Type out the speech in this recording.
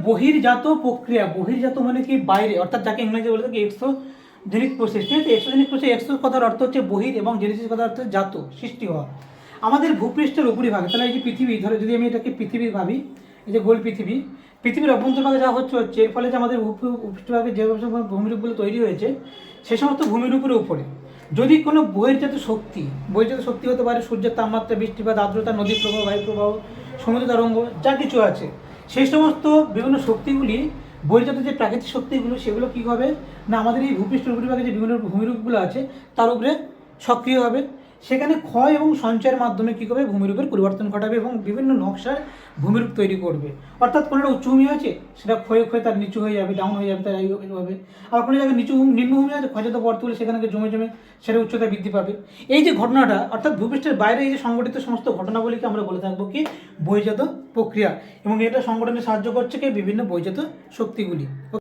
বহির্জাত প্রক্রিয়া, বহির্জাত মানে কি বাইরে, অর্থাৎ যাকে ইংরেজি বলে থাকে এক্সোজেনিক প্রসেস। ঠিক আছে, এক্সোজেনিক প্রসেস, এক্সো কথার অর্থ হচ্ছে বহির এবং জেনেসিস কথার অর্থ জাত, সৃষ্টি হওয়া। আমাদের ভূপৃষ্ঠের উপরিভাগ, তাহলে এই যে পৃথিবী, ধরো যদি আমি এটাকে পৃথিবী ভাবি, এই যে গোল পৃথিবী, পৃথিবীর অভ্যন্তরভাগে যা হচ্ছে এর ফলে যে আমাদের ভূপৃষ্ঠভাগে যে ভূমিরূপগুলো তৈরি হয়েছে, সে সমস্ত ভূমিরূপের উপরে যদি কোনো বহির্জাত শক্তি হতে পারে, সূর্যের তাপমাত্রা, বৃষ্টিপাত, আর্দ্রতা, নদী প্রবাহ, বায়ু প্রবাহ, সমুদ্র তরঙ্গ, যা কিছু আছে, সেই সমস্ত বিভিন্ন শক্তিগুলি, বহির্জাত যে প্রাকৃতিক শক্তিগুলো, সেগুলো কী হবে না আমাদের এই ভূপৃষ্ঠের উপরিভাগে যে বিভিন্ন ভূমিরূপগুলো আছে তার উপরে সক্রিয় হবে। সেখানে ক্ষয় এবং সঞ্চয়ের মাধ্যমে কী করবে, ভূমিরূপের পরিবর্তন ঘটাবে এবং বিভিন্ন নকশার ভূমিরূপ তৈরি করবে। অর্থাৎ কোনো একটা উচ্চভূমি আছে, সেটা ক্ষয়ে তার নিচু হয়ে যাবে, ডাউন হয়ে যাবে, তার এইভাবে। আবার কোনো জায়গায় নিম্নভূমি আছে, ক্ষয়জাত পর্ত হলে সেখানে জমে জমে সেটা উচ্চতা বৃদ্ধি পাবে। এই যে ঘটনাটা, অর্থাৎ ভূপৃষ্ঠের বাইরে এই যে সংঘটিত সমস্ত ঘটনাবলীকে আমরা বলে থাকবো কি বহির্জাত প্রক্রিয়া, এবং এটা সংগঠনে সাহায্য করছে কি বিভিন্ন বহির্জাত শক্তিগুলি।